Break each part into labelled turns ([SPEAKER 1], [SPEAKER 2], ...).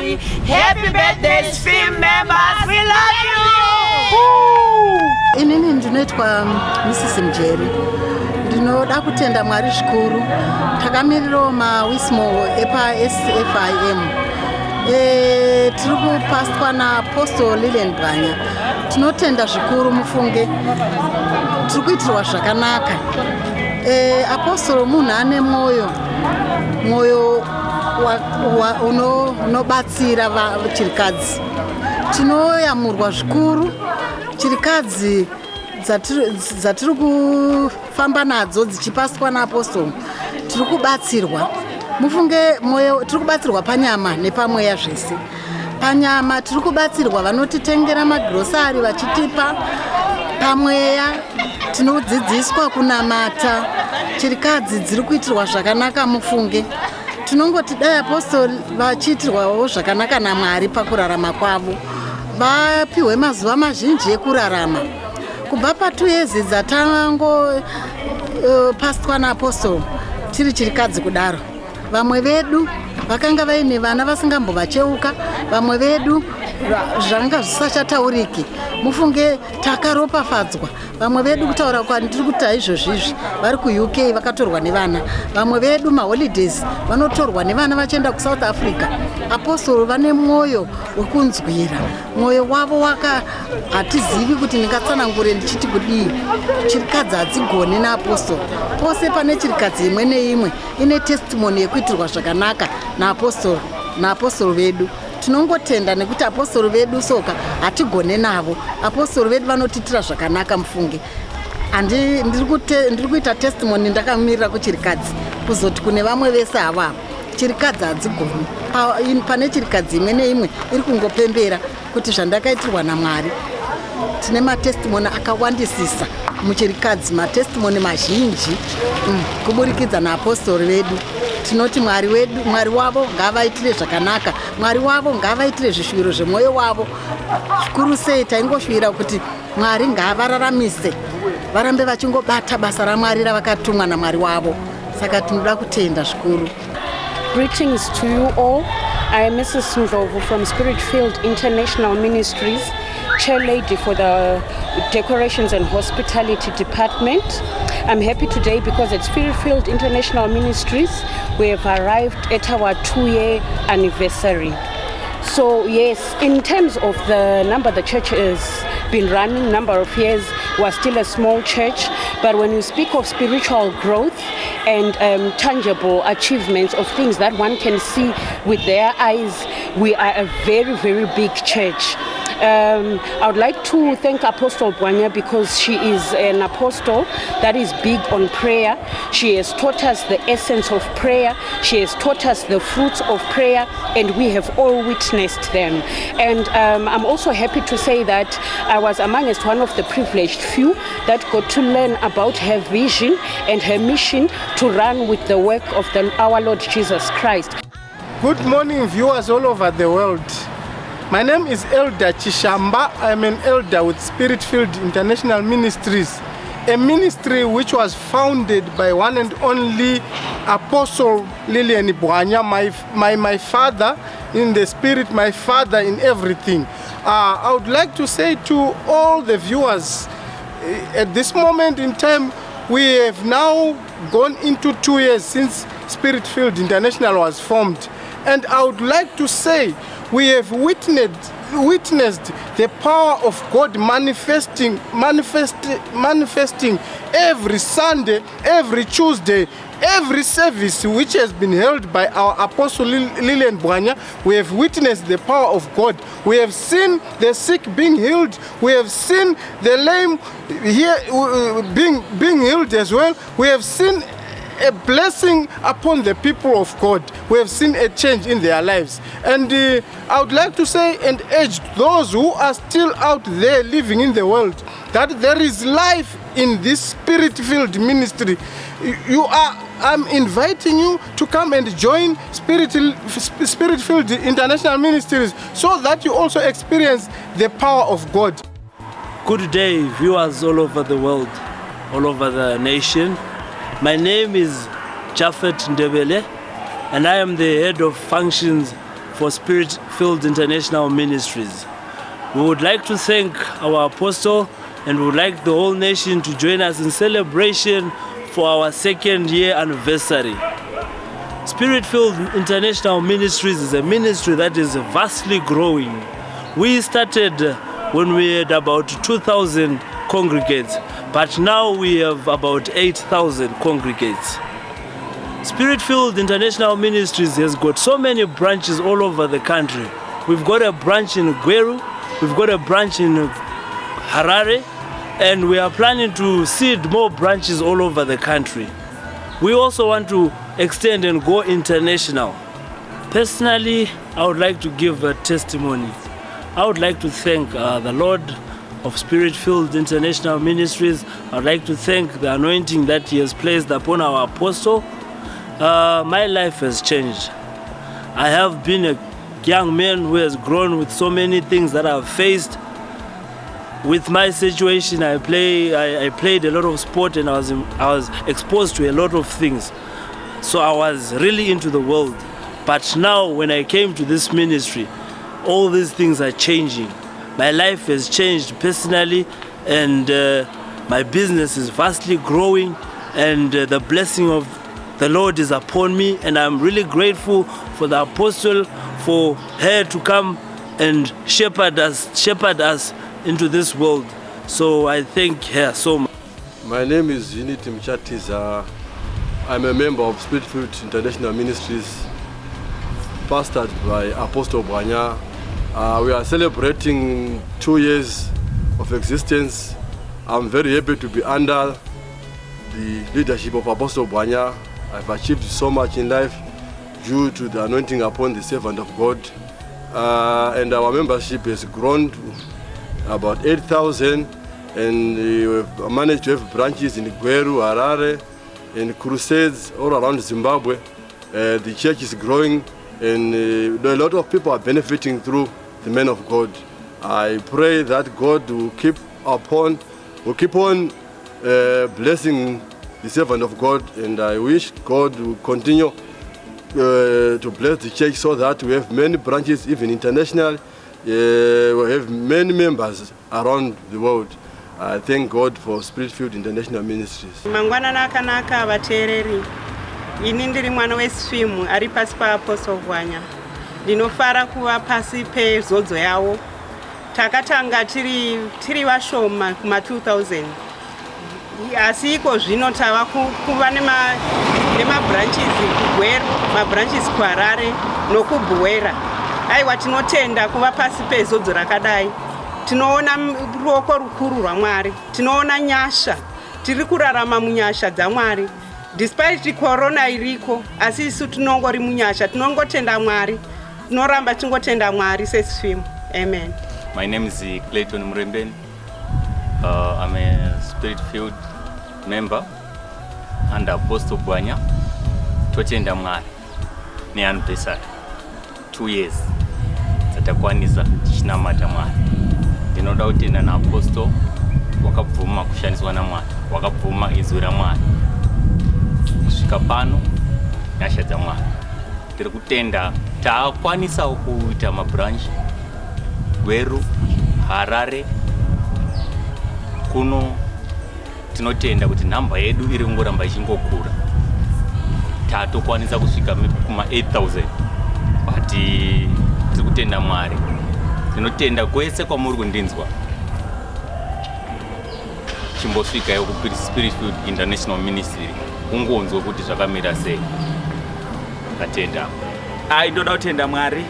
[SPEAKER 1] Mary. Happy birthday, SPIM members. We love you.
[SPEAKER 2] Inini ndinoitwa Mrs. Mjeri. Ndinoda kutenda Mwari zvikuru. Takamirirawo mawismo epa-SFIM. Tiri kupaswa naApostle Lillian Bwanya. Tinotenda zvikuru mufunge. Tiri kuitirwa zvakanaka. Apostle munhu ane mwoyo unobatsira chirikadzi. Tinoyamurwa zvikuru. Chirikadzi dzatiri kufamba nadzo dzichipaswa naApostle tiri kubatsirwa. Mufunge mwoyo tiri kubatsirwa panyama nepamweya zvese. Panyama tiri kubatsirwa vanotitengera magrosari vachitipa. Pamweya tinodzidziswa kunamata. Chirikadzi dziri kuitirwa zvakanaka mufunge. Tinongoti dai Apostle vachiitirwawo zvakanaka naMwari pakurarama kwavo. Vapiwe mazuva mazhinji ekurarama. Kubva pa2 years dzatango paswa naApostle tiri chirikadzi kudaro. Vamwe vedu vakanga vaine vana vasingambovacheuka. Vamwe vedu zvanga zvisachatauriki. Mufunge takaropafadzwa. Vamwe vedu kutaura kwani tiri kuti izvozvizvi vari kuUK vakatorwa nevana. Vamwe vedu maholidays vanotorwa nevana vachienda kuSouth Africa. Apostle vane mwoyo wekunzwira. Mwoyo wavo hatizivi kuti ndingatsanangure ndichiti kudii. Chirikadzi hadzigoni naApostle. Pose pane chirikadzi imwe neimwe ine testimony yekuitirwa zvakanaka naApostle vedu. Tinongotenda nekuti Apostle vedu soka hatigone navo. Apostle vedu vanotitira zvakanaka mufunge. Ndiri kuita testimony ndakamirira kuchirikadzi kuzoti kune vamwe vese ava chirikadzi hadzigoni. Pane chirikadzi imwe neimwe iri kungopembera kuti zvandakaitirwa naMwari. Tine matestimony akawandisisa muchirikadzi, matestimony mazhinji kuburikidza naApostle vedu. Tinoti Mwari wavo ngavaitire zvakanaka. Mwari wavo ngavaitire zvishuviro zvemwoyo wavo. Zvikuru sei taingoshuvira kuti Mwari ngavararamise. Varambe vachingobata basa raMwari ravakatumwa naMwari wavo. Saka tinoda kutenda zvikuru.
[SPEAKER 3] Greetings to you all. I am Mrs. Ndlovu from Spirit Field International Ministries, chair lady for the Decorations and Hospitality Department. I'm happy today because at Spirit Field International Ministries we have arrived at our 2-year anniversary. So yes, in terms of the number the church has been running, number of years, we're still a small church, but when you speak of spiritual growth and tangible achievements of things that one can see with their eyes, we are a very, very big church. I would like to thank Apostle Bwanya because she is an apostle that is big on prayer. She has taught us the essence of prayer. She has taught us the fruits of prayer, and we have all witnessed them. And I'm also happy to say that I was amongst one of the privileged few that got to learn about her vision and her mission to run with the work of our Lord Jesus Christ.
[SPEAKER 4] Good morning, viewers all over the world. My name is Elder Chishamba. I'm an elder with Spirit Field International Ministries, a ministry which was founded by one and only Apostle Lillian Bwanya, my father in the spirit, my father in everything. I would like to say to all the viewers, at this moment in time, we have now gone into 2 years since Spirit Field International was formed. And I would like to say we have witnessed the power of God manifesting every Sunday, every Tuesday, every service which has been held by our Apostle Lillian Bwanya. We have witnessed the power of God. We have seen the sick being healed. We have seen the lame here being healed as well. We have seen a blessing upon the people of God. We have seen a change in their lives. And I would like to say and urge those who are still out there living in the world that there is life in this Spirit-filled ministry. I'm inviting you to come and join Spirit-filled International Ministries so that you also experience the power of God.
[SPEAKER 5] Good day, viewers all over the world, all over the nation. My name is Japhet Ndebele, and I am the head of functions for Spirit-Filled International Ministries. We would like to thank our apostle, and we would like the whole nation to join us in celebration for our 2nd year anniversary. Spirit-Filled International Ministries is a ministry that is vastly growing. We started when we had about 2,000 congregates, but now we have about 8,000 congregates. Spirit-Filled International Ministries has got so many branches all over the country. We've got a branch in Gweru, we've got a branch in Harare, and we are planning to seed more branches all over the country. We also want to extend and go international. Personally, I would like to give a testimony. I would like to thank the Lord of Spirit-Filled International Ministries. I would like to thank the anointing that He has placed upon our apostle. My life has changed. I have been a young man who has grown with so many things that I've faced. With my situation, I played a lot of sport, and I was exposed to a lot of things. So I was really into the world. But now when I came to this ministry, all these things are changing. My life has changed personally, and my business is vastly growing, and the blessing of the Lord is upon me, and I'm really grateful for the apostle, for her to come and shepherd us into this world. So I thank her so much.
[SPEAKER 6] My name is Unity Mchatiza. I'm a member of Spirit-Filled International Ministries, pastored by Apostle Bwanya. We are celebrating 2 years of existence. I'm very happy to be under the leadership of Apostle Bwanya. I've achieved so much in life due to the anointing upon the servant of God. And our membership has grown to about 8,000, and we've managed to have branches in Gweru, Harare, and crusades all around Zimbabwe. The church is growing, and a lot of people are benefiting through the men of God. I pray that God will keep on blessing the servant of God, and I wish God will continue to bless the church so that we have many branches, even international. We have many members around the world. I thank God for Spirit-Filled International Ministries.
[SPEAKER 1] Mangwanana akanaka vateereri. Ini ndiri mwana weSwimu ari pasi paApostle Bwanya. Ndinofara kuva pasi pezodzo yavo. Takatanga tiri vashoma kuma 2000. Asi iko zvino tava kuva nemabranches kuGweru, mabranches kuHarare nokuBuwera. Aiwa, tinotenda kuva pasi pezodzo rakadai. Tinoona ruoko rukuru rwaMwari, tinoona nyasha, tiri kurarama munyasha dzaMwari. Despite corona iriko, asi isu tinongori munyasha, tinongotenda Mwari, tinoramba tingotenda Mwari seSwimu. Amen.
[SPEAKER 7] My name is Clayton Mremben. I'm a Spirit-Filled member and Apostle Bwanya. Totenda Mwari ni anniversary 2 years tatakwanisa tichinamata Mwari. Ndinoda kutenda na Apostle wakabvuma kushandiswa na Mwari, wakabvuma izwi ra Mwari. Kusvika pano nyasha dzaMwari tiri kutenda taakwanisa kuita mabranch Gweru, Harare. Kuno tinotenda kuti nhamba yedu iri kungoramba ichingokura. Tatokwanisa kusvika kuma 8,000, but tiri kutenda Mwari. Tinotenda kwese kwamuri kundinzwa chimbosvikayo kuSpirit-Filled International Ministry ungonzwe kuti zvakamira sei. Tatenda.
[SPEAKER 8] Ndoda kutenda Mwari.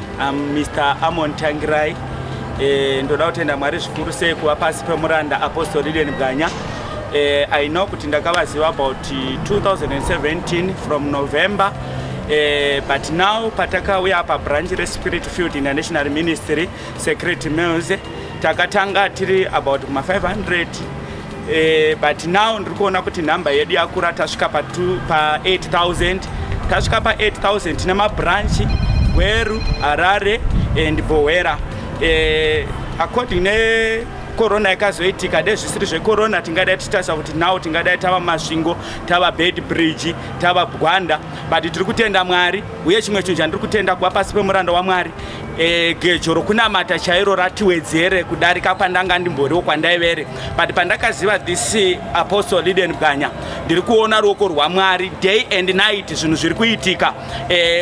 [SPEAKER 8] Mr. Amon Tangirai. Ndoda kutenda Mwari zvikuru sei kuva pasi pemuranda Apostle Lilian Bwanya. I know kuti ndakavaziva about 2017 from November. But now patakauya pabranch reSpirit-Filled International Ministry Secret Mills takatanga tiri about 500. But now ndiri kuona kuti nhamba yedu yakura tasvika pa 8,000. Tasvika pa 8,000 tina mabranch Gweru, Harare and Buwera. According korona ikazoitika dai zvisiri zvekorona tingadai tichitarisa kuti now tingadai tava masvingo, tava bed bridge, tava gwanda, but tiri kutenda Mwari. Uye chimwe chinhu chandiri kutenda kuva pasi pemuranda waMwari, gejo rokunamata chairo ratiwedzere kudarika pandanga ndimboriwo kwandaivere. But pandakaziva this Apostle Lilian Bwanya, ndiri kuona ruoko rwaMwari day and night, zvinhu zviri kuitika.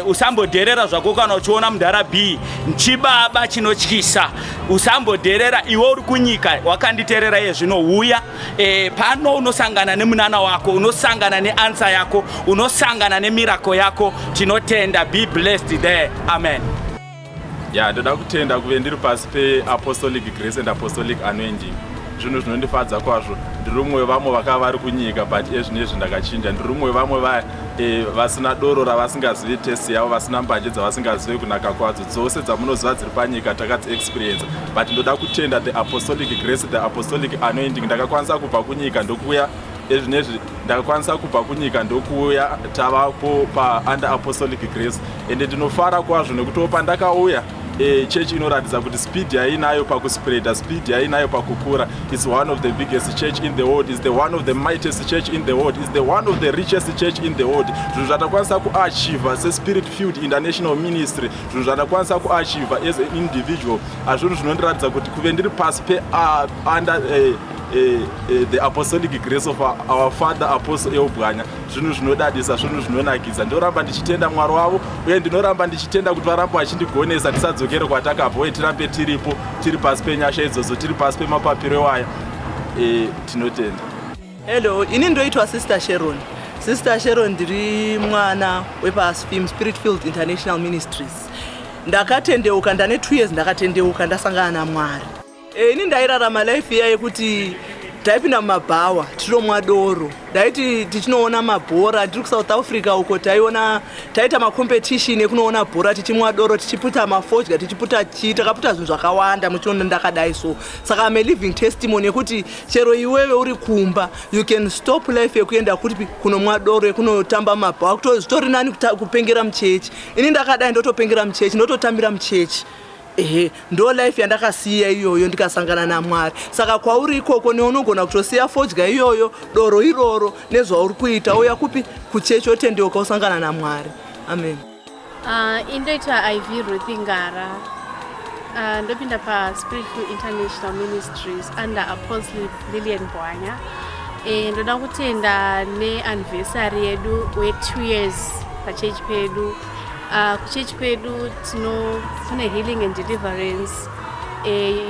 [SPEAKER 8] Usambodherera zvako kana uchiona mudhara B chibaba chinotyisa, usambodherera. Iwe uri kunyika wakanditeerera iye zvino, uya pano unosangana nemunana wako, unosangana neansa yako, unosangana nemirako yako. Tinotenda. Be blessed there. Amen.
[SPEAKER 9] Ndoda kutenda kuve ndiri pasi pe-apostolic grace and apostolic anointing. Zvinhu zvinondifadza kwazvo. Ndiri umwe wevamwe vakava vari kunyika, but ezvinezvi ndakachinja. Ndiri umwe wevamwe vasina doro ravasingazivi testi yavo, vasina mbanje dzavasingazivi kunaka kwadzo. Dzose dzamunoziva dziri panyika takadzi experience. But ndoda kutenda the apostolic grace, the apostolic anointing. Ndakakwanisa kubva kunyika ndokuya ezvinezvi, ndakakwanisa kubva kunyika ndokuya tavapo under apostolic grace. Ende ndinofara kwazvo nekuti pandakauya church inoratidza kuti speed yainayo pakuspreada, speed yainayo pakukura. It's one of the biggest church in the world, is the one of the mightiest church in the world, is the one of the richest church in the world. Zvinhu zvatakwanisa kuachieva seSpirit Filled International Ministry, zvinhu zvatakwanisa kuachieva as an individual, hazvinhu zvinondiratidza kuti kuve ndiri pasi pe under the apostolic grace of our father Apostle Bwanya, zvinhu zvinodadisa, zvinhu zvinonakidza. Ndoramba ndichitenda Mwari wavo, uye ndinoramba ndichitenda kuti varamba vachindigonesa tisadzokere kwatakabva, uye tirambe tiripo, tiri pasi penyasha idzodzo, tiri pasi pemapapiro ewaya. Tinotenda.
[SPEAKER 10] Hello, ini ndoitwa Sister Sharon. Sister Sharon ndiri mwana wepaSFIM, Spirit Filled International Ministries. Ndakatendeuka, ndane 2 years ndakatendeuka ndasangana naMwari. Ini ndairarama life iya yekuti taipinda mumabhawa tinomwa doro, ndaiti tichinoona mabhora. Tiri kuSouth Africa uko taita macompetition ekunoona bhora tichimwa doro, tichiputa mafodya, tichiputa takaputa zvinhu zvakawanda muchinoona ndakadai so. Saka I'm a living testimony yekuti chero iwewe uri kumba, you can stop life yekuenda kuti kunomwa doro, yekunotamba mabhawa, zvitori nani kupengera muchechi. Ini ndakadai ndotopengera muchechi, ndototambira muchechi. Ndo life yandakasiya iyoyo ndikasangana naMwari. Saka kwauri ikoko neunogona kutosiya fodya iyoyo, doro iroro, nezvauri kuita uya kupi kuchechi otendeuka usangana naMwari. Amen.
[SPEAKER 11] Indoitwa IV Ruth Ngara. Ndopinda paSpirit Filled International Ministries under Apostle Lilian Bwanya. Ndoda kutenda neanniversary yedu we2 years pachurch pedu. Kuchurch pedu tune healing and deliverance.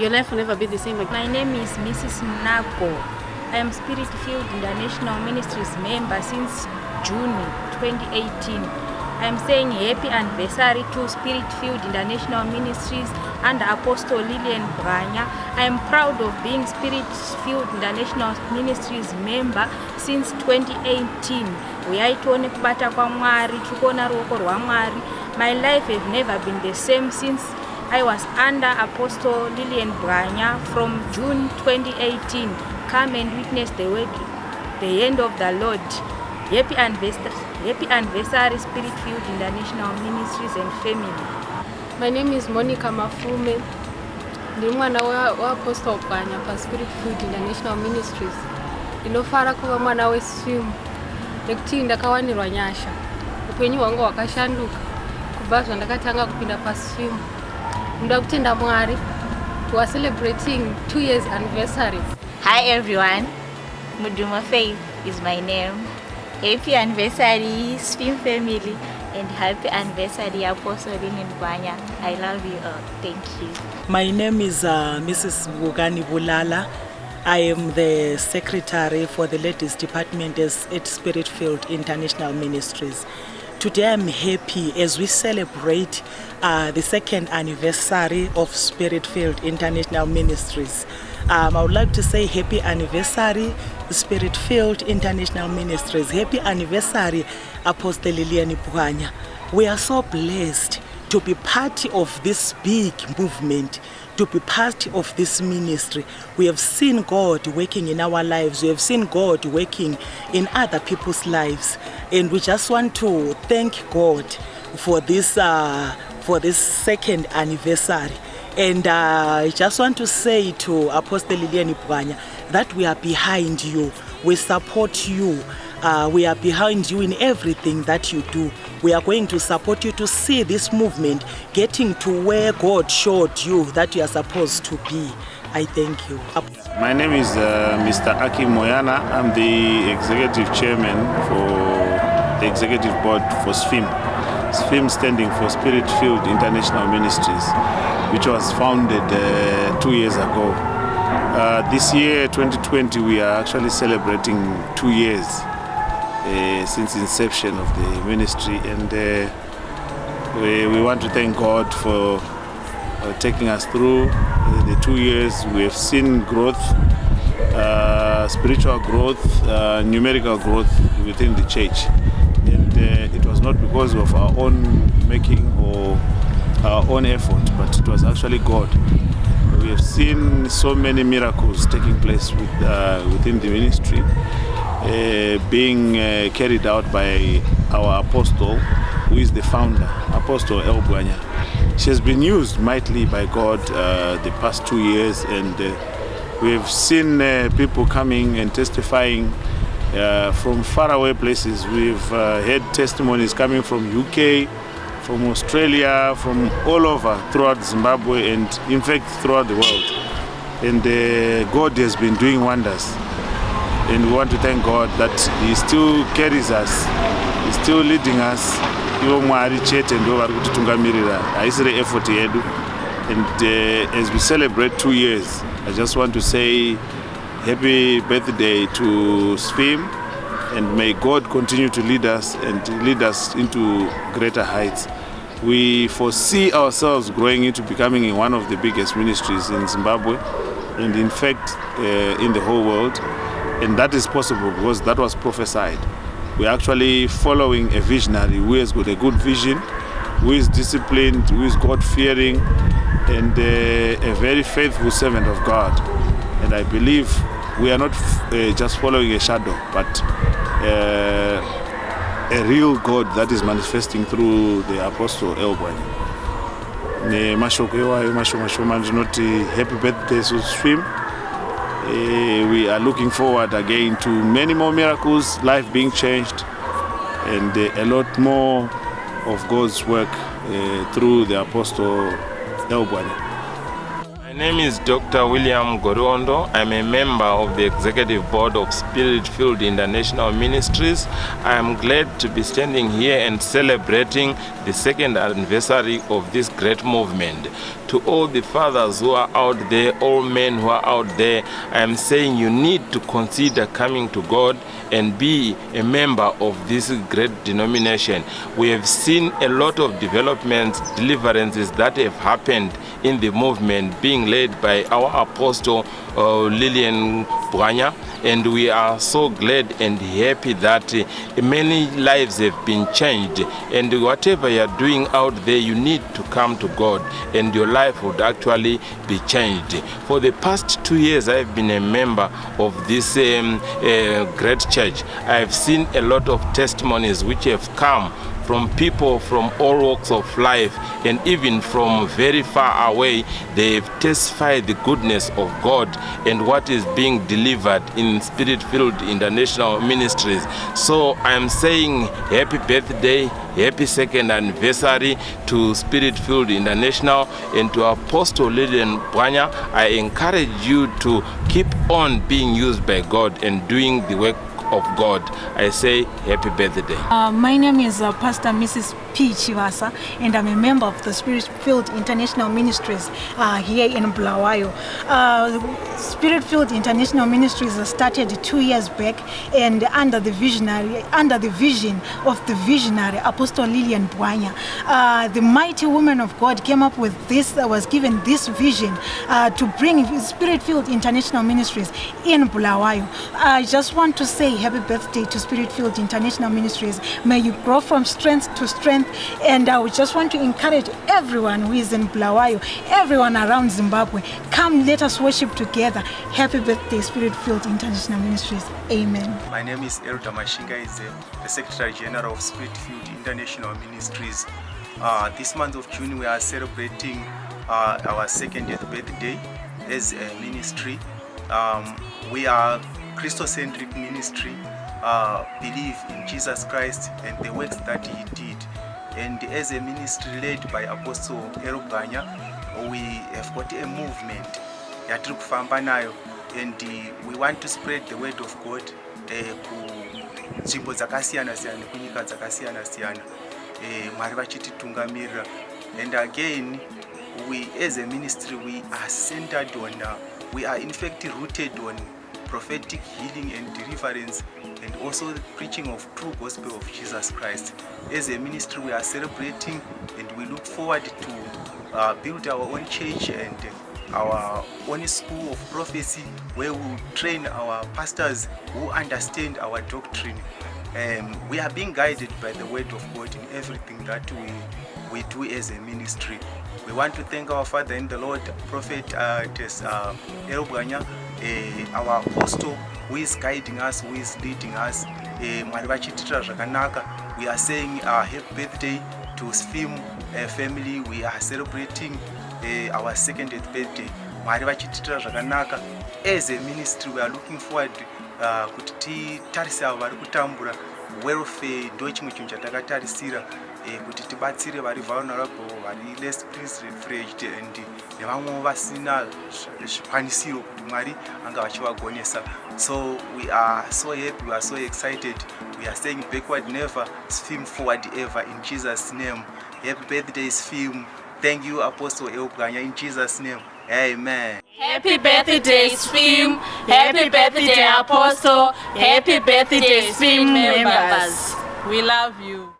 [SPEAKER 11] Your life will never be the same again.
[SPEAKER 12] My name is Mrs. Nago. I am Spirit Filled International Ministries member since June 2018. I am saying happy anniversary to Spirit Filled International Ministries and Apostle Lilian Bwanya. I am proud of being Spirit Filled International Ministries member since 2018. Uyaitone kubata kwa Mwari, tukona ruoko rwa Mwari. My life has never been the same since I was under Apostle Lilian Bwanya from June 2018. Come and witness the end of the Lord. Happy anniversary, Spirit Filled International Ministries and family.
[SPEAKER 11] My name is Monica Mafume. Ndi mwana wa Apostle Bwanya pa Spirit Filled International Ministries. Ndinofara kuva mwana weSFIM. Nekuti ndakawanirwa nyasha. Upenyu hwangu hwakashanduka kubva zvandakatanga kupinda paSFIM. Ndoda kutenda Mwari. We are celebrating 2 years anniversary.
[SPEAKER 13] Hi everyone. Muduma Faith is my name. Happy anniversary SFIM family and happy anniversary Apostle Lilian Bwanya. I love you all. Thank you.
[SPEAKER 14] My name is Mrs. Bugani Bulala. I am the secretary for the ladies department at Spirit Filled International Ministries. Today I'm happy as we celebrate the 2nd anniversary of Spirit Filled International Ministries. I would like to say happy anniversary Spirit Filled International Ministries. Happy anniversary Apostle Lilian Bwanya. We are so blessed to be part of this big movement, to be part of this ministry. We have seen God working in our lives. We have seen God working in other people's lives. And we just want to thank God for this 2nd anniversary. And I just want to say to Apostle Lilian Bwanya that we are behind you. We support you. We are behind you in everything that you do. We are going to support you to see this movement getting to where God showed you that you are supposed to be. I thank you.
[SPEAKER 15] My name is Mr. Aki Moyana. I'm the Executive Chairman for the Executive Board for SFIM. SFIM standing for Spirit Filled International Ministries, which was founded 2 years ago. This year, 2020, we are actually celebrating 2 years since inception of the ministry, and we want to thank God for taking us through the 2 years. We have seen growth, spiritual growth, numerical growth within the church, and it was not because of our own making or our own effort, but it was actually God. We have seen so many miracles taking place within the ministry, being carried out by our apostle, who is the founder, Apostle El Bwanya. She has been used mightily by God the past 2 years, and we have seen people coming and testifying from faraway places. We've had testimonies coming from UK, from Australia, from all over throughout Zimbabwe, and in fact throughout the world. And God has been doing wonders. And we want to thank God that He still carries us, He's still leading us. Effort yedu. And as we celebrate 2 years, I just want to say happy birthday to SFIM, and may God continue to lead us and lead us into greater heights. We foresee ourselves growing into becoming one of the biggest ministries in Zimbabwe, and in fact in the whole world. And that is possible because that was prophesied. We're actually following a visionary who has got a good vision, who is disciplined, who is God-fearing, and a very faithful servant of God. And I believe we are not just following a shadow, but a real God that is manifesting through the Apostle El Bwanya. Happy birthday to SFIM. We are looking forward again to many more miracles, life being changed, and a lot more of God's work through the Apostle El Bwanya.
[SPEAKER 16] My name is Dr. William Goriondo. I'm a member of the Executive Board of Spirit Filled International Ministries. I am glad to be standing here and celebrating the second anniversary of this great movement. To all the fathers who are out there, all men who are out there, I am saying you need to consider coming to God and be a member of this great denomination. We have seen a lot of developments, deliverances that have happened in the movement being led by our apostle Lilian Bwanya, and we are so glad and happy that many lives have been changed, and whatever you are doing out there, you need to come to God and your life would actually be changed. For the past 2 years I have been a member of this great church. I have seen a lot of testimonies which have come from people from all walks of life, and even from very far away. They've testified the goodness of God and what is being delivered in Spirit Filled International Ministries. So I'm saying happy birthday, happy second anniversary to Spirit Filled International, and to Apostle Lilian Bwanya. I encourage you to keep on being used by God and doing the work of God. I say happy birthday.
[SPEAKER 17] My name is Pastor Mrs. P. Chivasa, and I'm a member of the Spirit Filled International Ministries here in Bulawayo. Spirit Filled International Ministries started 2 years back, and under the vision of the visionary Apostle Lilian Bwanya, the mighty woman of God came up with this, was given this vision to bring Spirit Filled International Ministries in Bulawayo. I just want to say happy birthday to Spirit Filled International Ministries. May you grow from strength to strength, and I would just want to encourage everyone who is in Bulawayo, everyone around Zimbabwe, come let us worship together. Happy birthday, Spirit Filled International Ministries. Amen.
[SPEAKER 18] My name is Elda Mashinga, the Secretary General of Spirit Filled International Ministries. This month of June we are celebrating our 2nd birthday as a ministry. We are Christocentric ministry, believe in Jesus Christ and the works that he did. And as a ministry led by Apostle Bwanya, we have got a movement yatiri kufamba nayo, and we want to spread the word of God kunzvimbo dzakasiyana siyana, kunyika dzakasiyana siyana, Mwari vachititungamirira. And again, we as a ministry, we are centered on, we are in fact rooted on prophetic healing and deliverance, and also the preaching of true gospel of Jesus Christ. As a ministry, we are celebrating, and we look forward to build our own church and our own school of prophecy, where we will train our pastors who understand our doctrine. We are being guided by the word of God in everything that we do as a ministry. We want to thank our Father in the Lord, Prophet Bwanya, our apostle, who is guiding us, who is leading us. We are saying happy birthday to SFIM family. We are celebrating our 2nd birthday. As a ministry, we are looking forward kuti titarise avo vari kutambura. Welfare ndo chimwe chinhu chatakatarisira, kuti tibatsire vari vulnerable, vari less privileged, and nevamwe vasina zvikwanisiro kuti Mwari anga vachivagonesa. So we are so happy, we are so excited. We are saying backward never, SFIM forward ever, in Jesus' name. Happy birthday, SFIM. Thank you, Apostle Bwanya, in Jesus' name. Amen.
[SPEAKER 19] Happy birthday, SFIM. Happy birthday, Apostle. Happy birthday, SFIM members. We love you.